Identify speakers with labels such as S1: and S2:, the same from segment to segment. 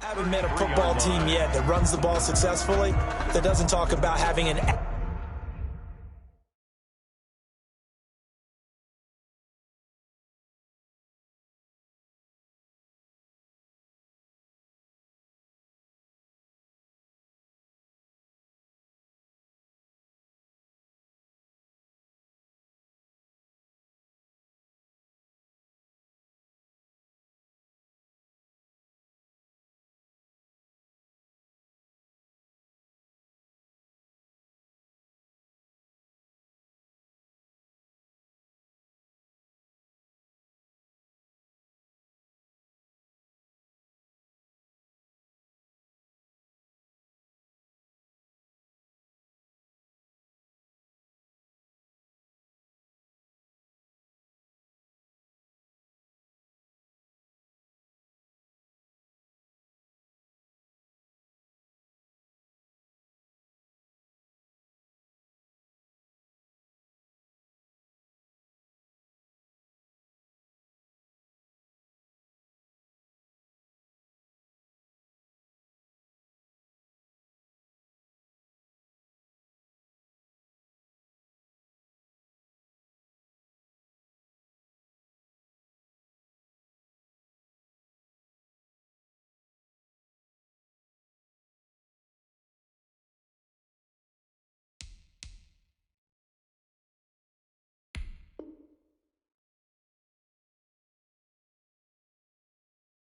S1: I haven't met a football team yet that runs the ball successfully that doesn't talk about having an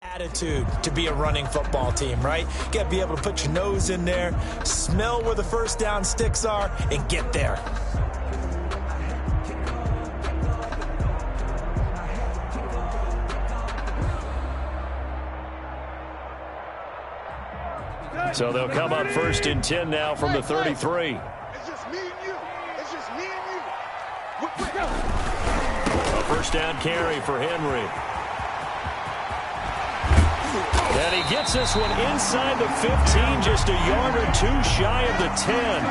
S1: attitude to be a running football team, right? You got to be able to put your nose in there, smell where the first down sticks are, and get there.
S2: So they'll come up first and 10 now from the 33.
S3: It's just me and you. It's just me and you.
S2: A first down carry for Henry. And he gets this one inside the 15, just a yard or two shy of the 10.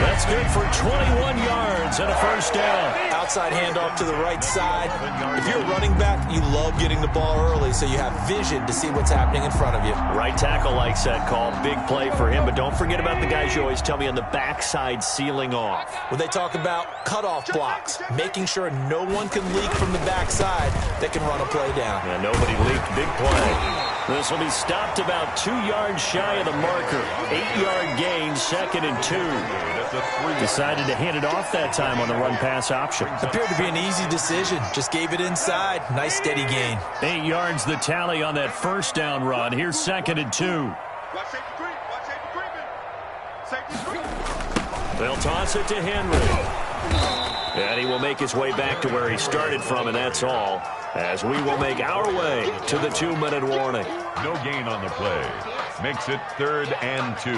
S2: That's good for 21 yards and a first down.
S1: Outside handoff to the right side. If you're a running back, you love getting the ball early so you have vision to see what's happening in front of you.
S2: Right tackle likes that call. Big play for him, but don't forget about the guys you always tell me on the backside sealing off.
S1: When they talk about cutoff blocks, making sure no one can leak from the backside that can run a play down.
S2: Yeah, nobody leaked. Big play. This will be stopped about 2 yards shy of the marker. 8-yard gain, 2nd and 2. Decided to hand it off that time on the run-pass option.
S1: Appeared to be an easy decision. Just gave it inside. Nice steady gain.
S2: 8 yards the tally on that first down run. Here's 2nd and 2.
S3: Watch safety creep. Watch safety creeping. Safety creep.
S2: They'll toss it to Henry. And he will make his way back to where he started from, and that's all. As we will make our way to the 2-minute warning.
S4: No gain on the play. Makes it 3rd and 2.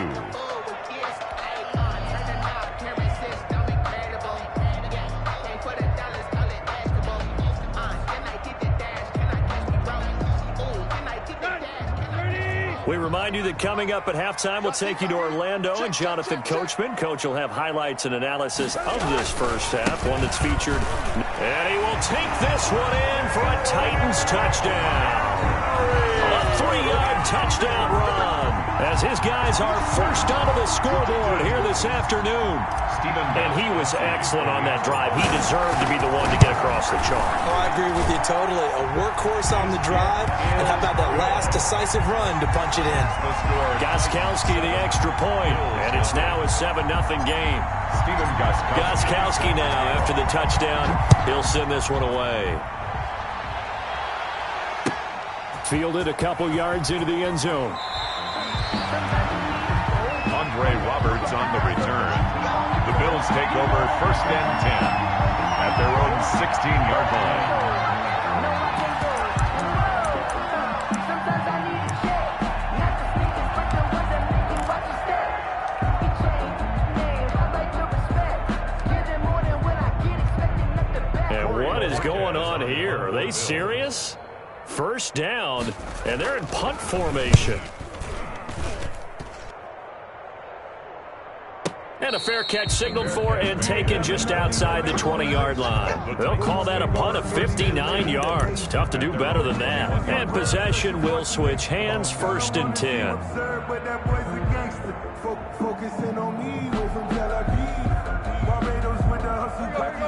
S2: We remind you that coming up at halftime, we'll take you to Orlando and Jonathan Coachman. Coach will have highlights and analysis of this first half, one that's featured. And he will take this one in for a Titans touchdown. A 3-yard touchdown run as his guys are first onto the scoreboard here this afternoon. And he was excellent on that drive. He deserved to be the one to get across the chalk.
S1: Oh, I agree with you totally. A workhorse on the drive, and how about that last decisive run to punch it in?
S2: Gostkowski the extra point, and it's now a 7-0 game. Gostkowski now after the touchdown. He'll send this one away. Fielded a couple yards into the end zone.
S4: Andre Roberts on the return. The Bills take over 1st and 10 at their own 16-yard line.
S2: And what is going on here? Are they serious? First down, and they're in punt formation. And a fair catch signaled for and taken just outside the 20-yard line. They'll call that a punt of 59 yards. Tough to do better than that. And possession will switch hands, 1st and 10.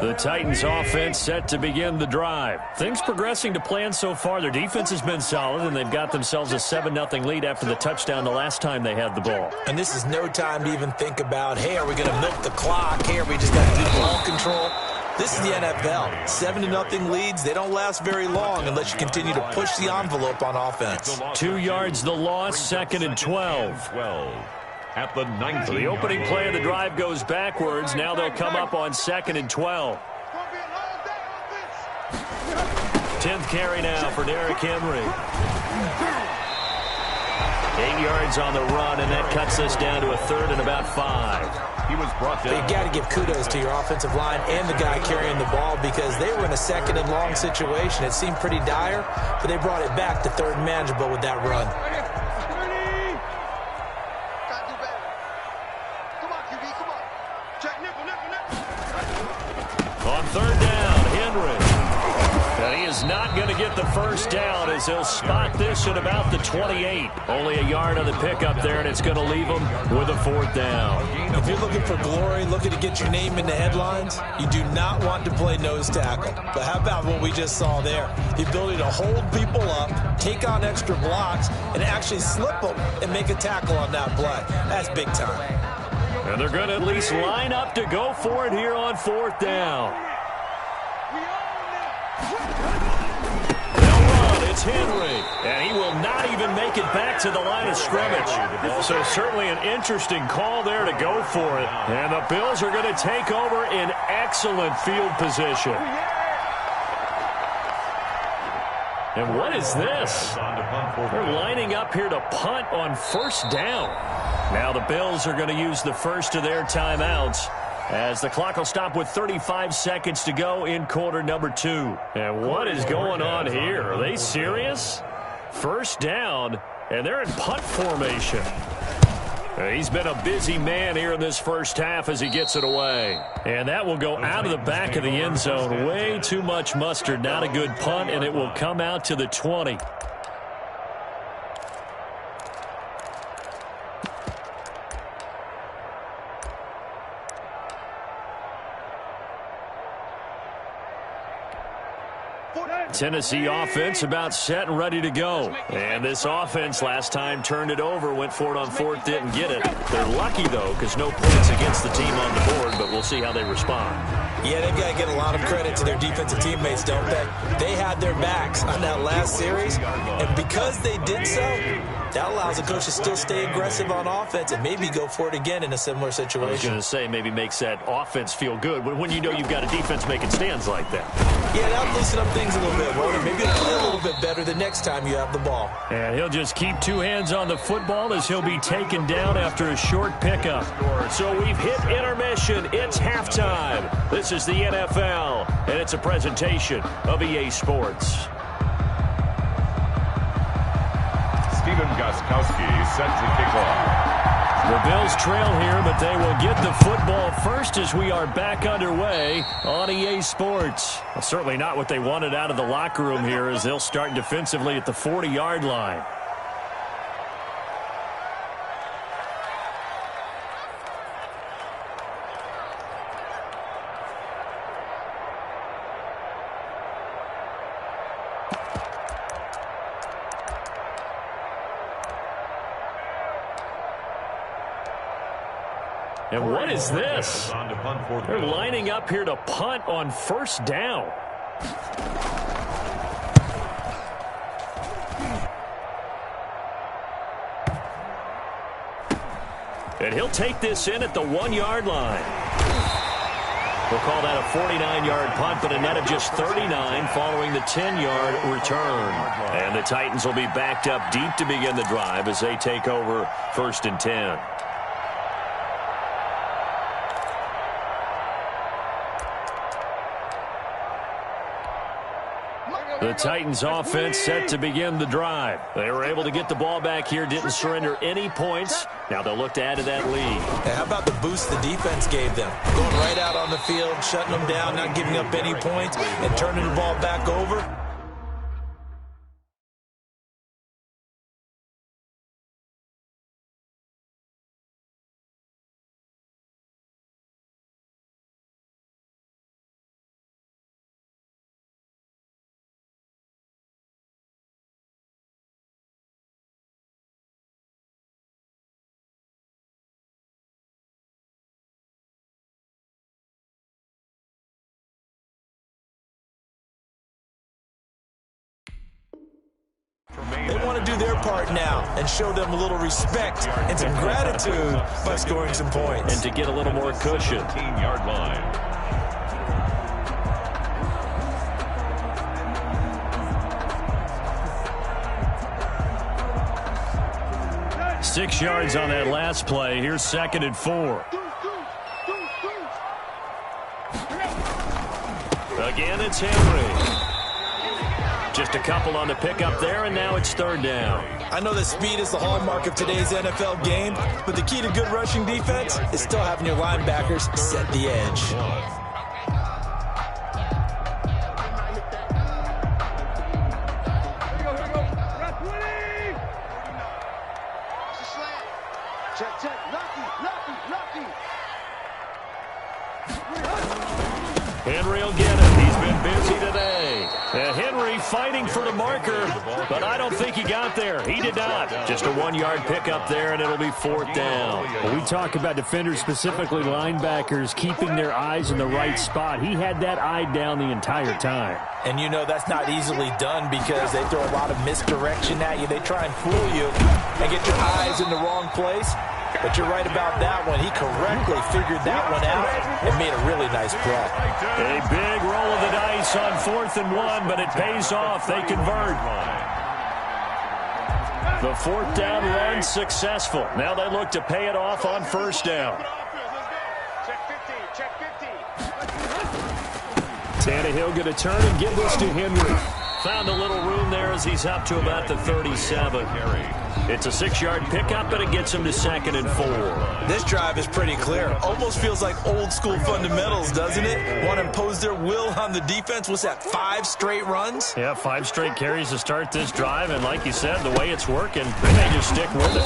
S2: The Titans offense set to begin the drive. Things progressing to plan so far. Their defense has been solid, and they've got themselves a 7-0 lead after the touchdown the last time they had the ball.
S1: And this is no time to even think about, hey, are we going to milk the clock? Hey, are we just going to do ball control? This is the NFL. 7-0 leads, they don't last very long unless you continue to push the envelope on offense.
S2: 2 yards the loss, 2nd and 12.
S4: At the 19.
S2: So the opening play of the drive goes backwards. Now they'll come up on 2nd and 12. 10th carry now for Derrick Henry. 8 yards on the run, and that cuts us down to a 3rd and about 5.
S4: He was brought down.
S1: You got to give kudos to your offensive line and the guy carrying the ball because they were in a 2nd and long situation. It seemed pretty dire, but they brought it back to 3rd and manageable with that run.
S2: On 3rd down, Henry. And he is not going to get the 1st down as he'll spot this at about the 28. Only a yard on the pickup there, and it's going to leave him with a 4th down.
S1: If you're looking for glory, looking to get your name in the headlines, you do not want to play nose tackle. But how about what we just saw there? The ability to hold people up, take on extra blocks, and actually slip them and make a tackle on that play. That's big time.
S2: And they're going to at least line up to go for it here on 4th down. They'll run. It's Henry. And he will not even make it back to the line of scrimmage. So certainly an interesting call there to go for it. And the Bills are going to take over in excellent field position. And what is this? They're lining up here to punt on 1st down. Now the Bills are going to use the first of their timeouts as the clock will stop with 35 seconds to go in quarter number 2. And what is going on here? Are they serious? 1st down, and they're in punt formation. He's been a busy man here in this 1st half as he gets it away. And that will go out of the back of the end zone. Way too much mustard. Not a good punt, and it will come out to the 20. Tennessee offense about set and ready to go. And this offense last time turned it over, went for it on 4th, didn't get it. They're lucky, though, because no points against the team on the board, but we'll see how they respond.
S1: Yeah, they've got to get a lot of credit to their defensive teammates, don't they? They had their backs on that last series, and because they did so, that allows the coach to still stay aggressive on offense and maybe go for it again in a similar situation.
S2: I was going to say maybe makes that offense feel good when you know you've got a defense making stands like that.
S1: Yeah, that'll loosen up things a little bit, won't it? Maybe it'll play a little bit better the next time you have the ball.
S2: And he'll just keep 2 hands on the football as he'll be taken down after a short pickup. So we've hit intermission. It's halftime. This is the NFL, and it's a presentation of EA Sports.
S4: Stephen Gostkowski set to kick off.
S2: The Bills trail here, but they will get the football first as we are back underway on EA Sports. Well, certainly not what they wanted out of the locker room here as they'll start defensively at the 40-yard line. And what is this? They're lining up here to punt on 1st down. And he'll take this in at the 1-yard line. We'll call that a 49-yard punt, but a net of just 39 following the 10-yard return. And the Titans will be backed up deep to begin the drive as they take over 1st and 10. The Titans offense set to begin the drive. They were able to get the ball back here, didn't surrender any points. Now they'll look to add to that lead.
S1: Hey, how about the boost the defense gave them? Going right out on the field, shutting them down, not giving up any points, and turning the ball back over. They want to do their part now and show them a little respect and some gratitude by scoring some points.
S2: And to get a little more cushion.
S4: 15-yard line.
S2: Six yards on that last play. Here's 2nd and 4. Again, it's Henry. Just a couple on the pickup there, and now it's 3rd down.
S1: I know that speed is the hallmark of today's NFL game, but the key to good rushing defense is still having your linebackers set the edge.
S2: Henry will get it. He's been busy today. Henry fighting for the marker, but I don't think he got there. He did not. Just a 1-yard pickup there, and it'll be 4th down.
S5: Well, we talk about defenders, specifically linebackers, keeping their eyes in the right spot. He had that eye down the entire time.
S1: And you know that's not easily done because they throw a lot of misdirection at you. They try and fool you and get your eyes in the wrong place. But you're right about that one. He correctly figured that one out and made a really nice play.
S2: A big roll of the dice on 4th and 1, but it pays off. They convert. The 4th down run successful. Now they look to pay it off on 1st down. Tannehill going to turn and give this to Henry. Found a little room there as he's up to about the 37. It's a 6-yard pickup, but it gets him to 2nd and 4.
S1: This drive is pretty clear. Almost feels like old school fundamentals, doesn't it? Want to impose their will on the defense. What's that, 5 straight runs?
S2: Yeah, 5 straight carries to start this drive, and like you said, the way it's working, they may just stick with it.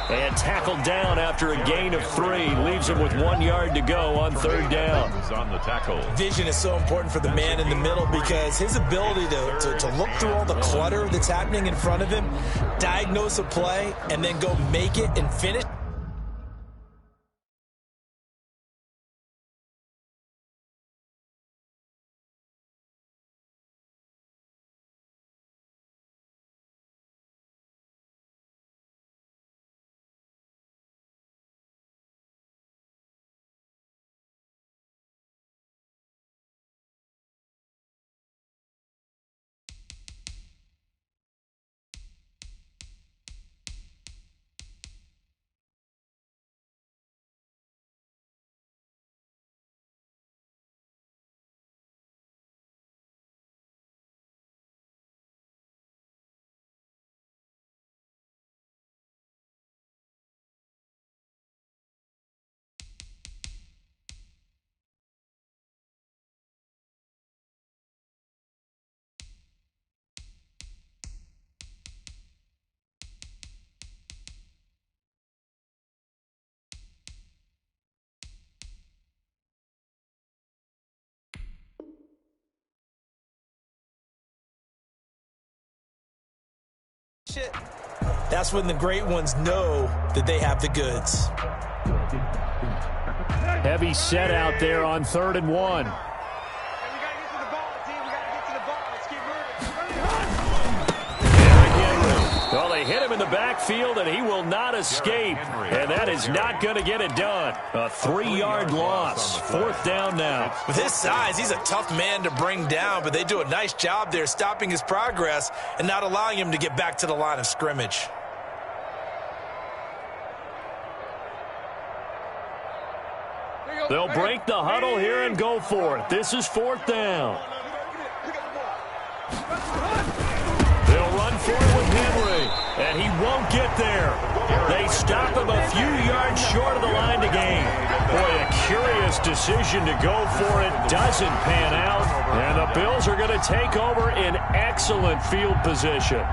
S2: And tackled down after a gain of 3. Leaves him with 1 yard to go on 3rd down.
S4: On the tackle.
S1: Vision is so important for the man in the middle because his ability to look through all the clutter that's happening in front of him, diagnose a play, and then go make it and finish. That's when the great ones know that they have the goods.
S5: Heavy set out there on 3rd and 1.
S2: Well, they hit him in the backfield, and he will not escape. And that is not going to get it done. A 3-yard loss. 4th down now.
S1: With his size, he's a tough man to bring down, but they do a nice job there stopping his progress and not allowing him to get back to the line of scrimmage.
S2: They'll break the huddle here and go for it. This is 4th down. And he won't get there. They stop him a few yards short of the line to gain. Boy, a curious decision to go for it. Doesn't pan out. And the Bills are going to take over in excellent field position.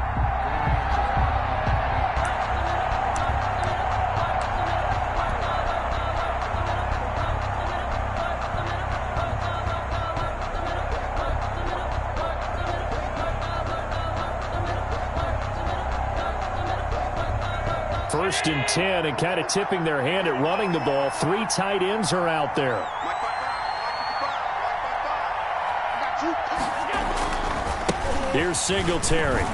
S2: First and 10, and kind of tipping their hand at running the ball. 3 tight ends are out there. Here's Singletary.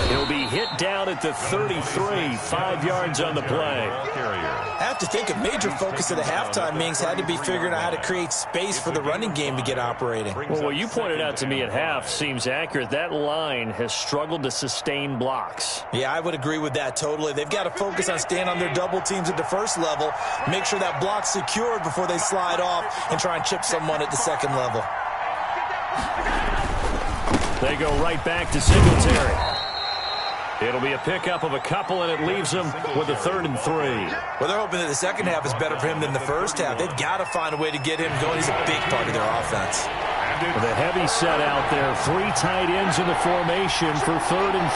S2: He'll be hit down at the 33, 5 yards on the play.
S1: I have to think a major focus of the halftime meetings had to be figuring out how to create space for the running game to get operating.
S2: Well, what you pointed out to me at half seems accurate. That line has struggled to sustain blocks.
S1: Yeah, I would agree with that totally. They've got to focus on staying on their double teams at the first level, make sure that block's secured before they slide off and try and chip someone at the second level.
S2: They go right back to Singletary. It'll be a pickup of a couple, and it leaves them with a 3rd and 3.
S1: Well, they're hoping that the second half is better for him than the first half. They've got to find a way to get him going. He's a big part of their offense.
S2: With a heavy set out there, 3 tight ends in the formation for 3rd and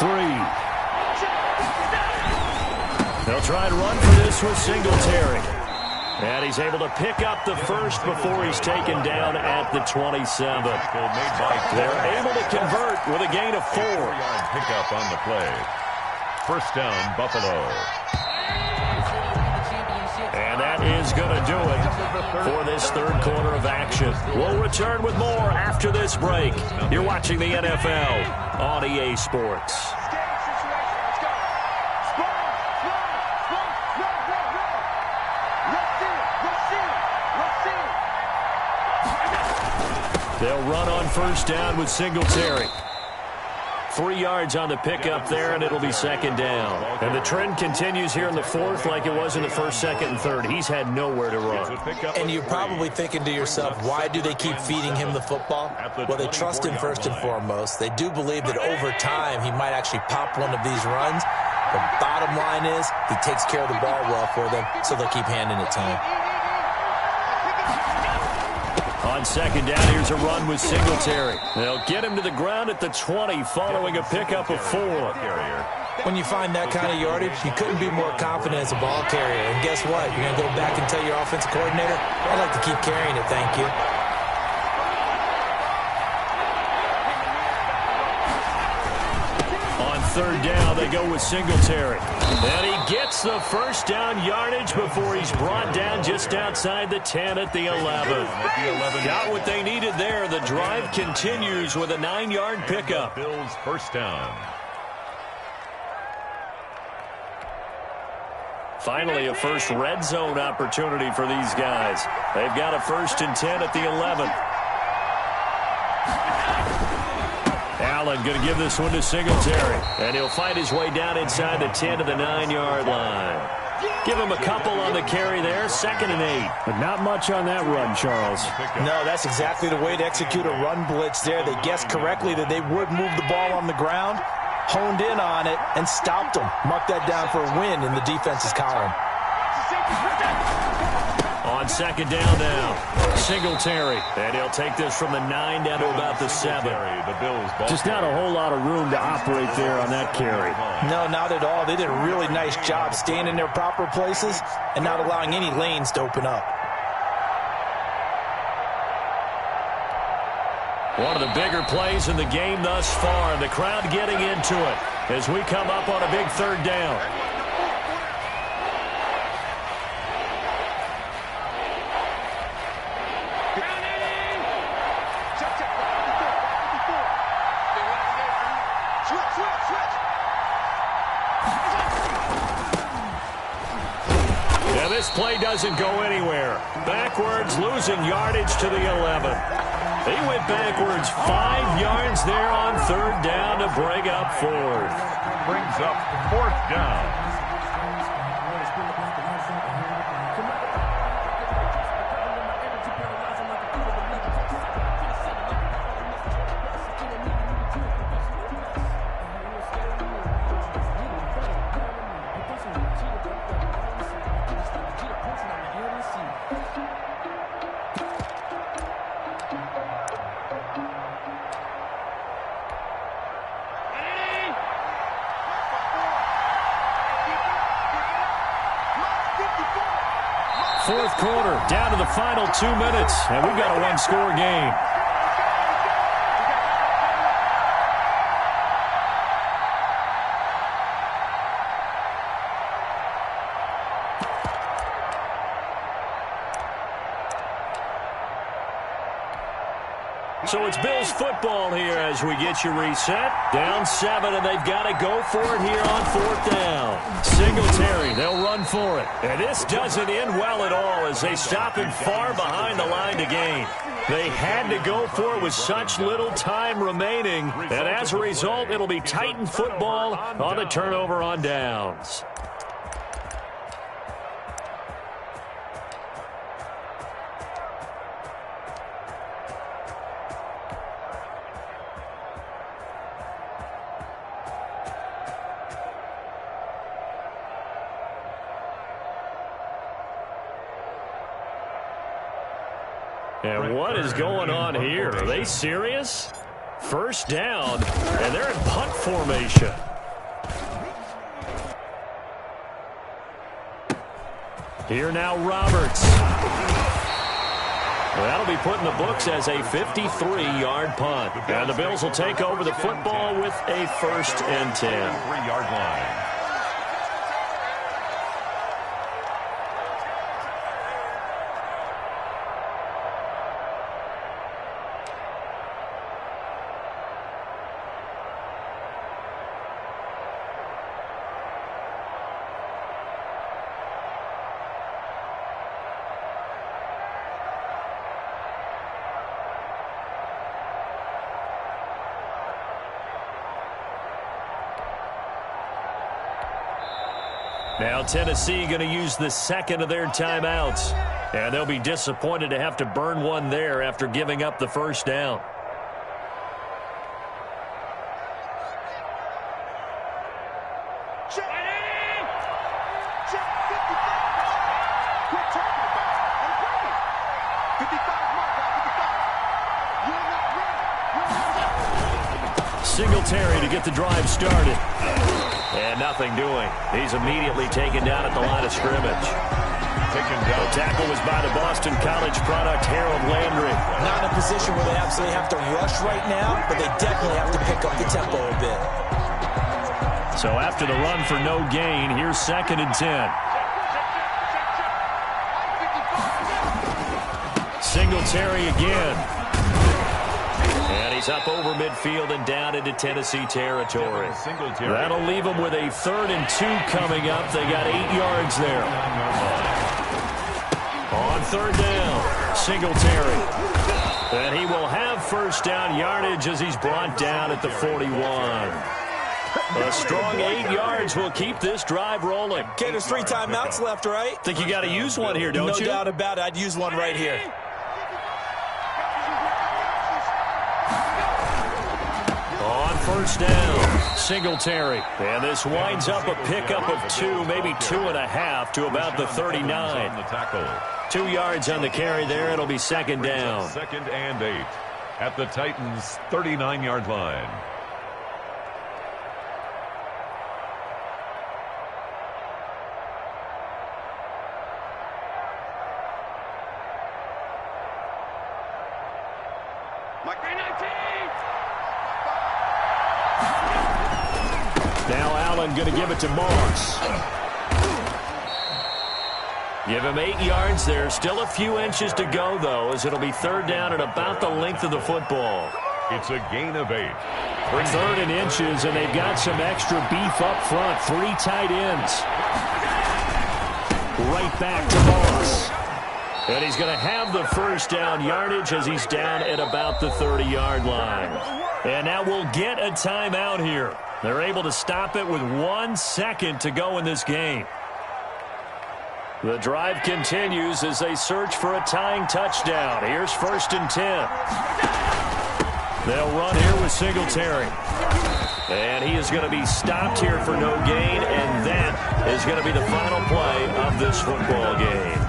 S2: 3. They'll try and run for this with Singletary. And he's able to pick up the first before he's taken down at the 27. They're able to convert with a gain of 4.
S4: 4-yard pickup on the play. First down, Buffalo.
S2: And that is going to do it for this third quarter of action. We'll return with more after this break. You're watching the NFL on EA Sports. They'll run on first down with Singletary. 3 yards on the pickup there, and it'll be second down. And the trend continues here in the fourth like it was in the first, second, and third. He's had nowhere to run.
S1: And you're probably thinking to yourself, why do they keep feeding him the football? Well, they trust him first and foremost. They do believe that over time he might actually pop one of these runs. The bottom line is he takes care of the ball well for them, so they'll keep handing it to him.
S2: On second down, here's a run with Singletary. They'll get him to the ground at the 20 following a pickup of 4.
S1: When you find that kind of yardage, you couldn't be more confident as a ball carrier. And guess what? You're going to go back and tell your offensive coordinator, I'd like to keep carrying it, thank you.
S2: On third down, they go with Singletary. And he gets the first down yardage before he's brought down just outside the 10 at the 11. Got what they needed there. The drive continues with a 9-yard pickup.
S4: Bills first down.
S2: Finally, a first red zone opportunity for these guys. They've got a 1st and 10 at the 11. Allen going to give this one to Singletary. And he'll find his way down inside the 10 to the 9-yard line. Give him a couple on the carry there. 2nd and 8.
S5: But not much on that run, Charles.
S1: No, that's exactly the way to execute a run blitz there. They guessed correctly that they would move the ball on the ground, honed in on it, and stopped them. Mark that down for a win in the defense's column.
S2: On second down now, Singletary. And he'll take this from the 9 down to about the 7.
S5: Just not a whole lot of room to operate there on that carry.
S1: No, not at all. They did a really nice job staying in their proper places and not allowing any lanes to open up.
S2: One of the bigger plays in the game thus far. The crowd getting into it as we come up on a big third down. This play doesn't go anywhere. Backwards, losing yardage to the 11. He went backwards 5 yards there on third down to bring up 4th.
S4: Brings up 4th down.
S2: fourth quarter, down to the final 2 minutes, and we've got a one-score game. So it's Bills football here as we get you reset. Down 7, and they've got to go for it here on fourth down. Singletary, they'll run for it. And this doesn't end well at all as they stop him far behind the line to gain. They had to go for it with such little time remaining. And as a result, it'll be Titan football on the turnover on downs. And what is going on here? Are they serious? First down, and they're in punt formation. Here now, Roberts. Well, that'll be put in the books as a 53-yard punt. And the Bills will take over the football with a 1st and 10.
S4: 3-yard line.
S2: Now Tennessee going to use the second of their timeouts. And they'll be disappointed to have to burn one there after giving up the first down. Singletary to get the drive started. And nothing doing. He's immediately taken down at the line of scrimmage.
S4: Taken down.
S2: The tackle was by the Boston College product, Harold Landry.
S1: Not in a position where they absolutely have to rush right now, but they definitely have to pick up the tempo a bit.
S2: So after the run for no gain, here's 2nd and 10. Singletary again. And he's up over midfield and down into Tennessee territory. That'll leave them with a 3rd and 2 coming up. They got 8 yards there. On 3rd down, Singletary. And he will have first down yardage as he's brought down at the 41. A strong 8 yards will keep this drive rolling.
S1: Okay, there's 3 timeouts left, right?
S2: Think you got to use one here, don't you?
S1: No doubt about it. I'd use one right here.
S2: On first down, Singletary. And this winds up a pickup of 2, maybe 2.5 to about the 39. 2 yards on the carry there. It'll be 2nd down.
S4: 2nd and 8 at the Titans' 39-yard line.
S2: Now Allen going to give it to Moss. Give him 8 yards there. Still a few inches to go, though, as it'll be 3rd down and about the length of the football.
S4: It's a gain of 8.
S2: 3rd and inches, and they've got some extra beef up front. 3 tight ends. Right back to Moss. And he's going to have the first down yardage as he's down at about the 30-yard line. And now we'll get a timeout here. They're able to stop it with 1 second to go in this game. The drive continues as they search for a tying touchdown. Here's 1st and 10. They'll run here with Singletary. And he is going to be stopped here for no gain, and that is going to be the final play of this football game.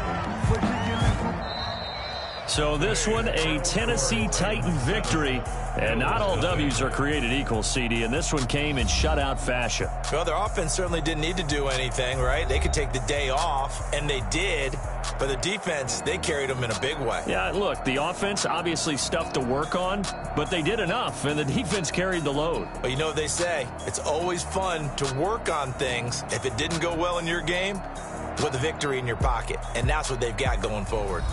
S2: So this one, a Tennessee Titan victory. And not all W's are created equal, CD, and this one came in shutout fashion.
S1: Well, their offense certainly didn't need to do anything, right? They could take the day off, and they did. But the defense, they carried them in a big way.
S2: Yeah, look, the offense, obviously stuff to work on, but they did enough, and the defense carried the load.
S1: But you know what they say? It's always fun to work on things. If it didn't go well in your game, with a victory in your pocket. And that's what they've got going forward.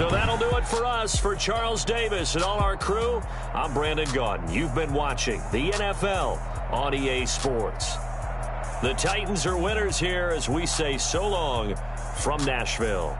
S2: So that'll do it for us. For Charles Davis and all our crew, I'm Brandon Gaudin. You've been watching the NFL on EA Sports. The Titans are winners here as we say so long from Nashville.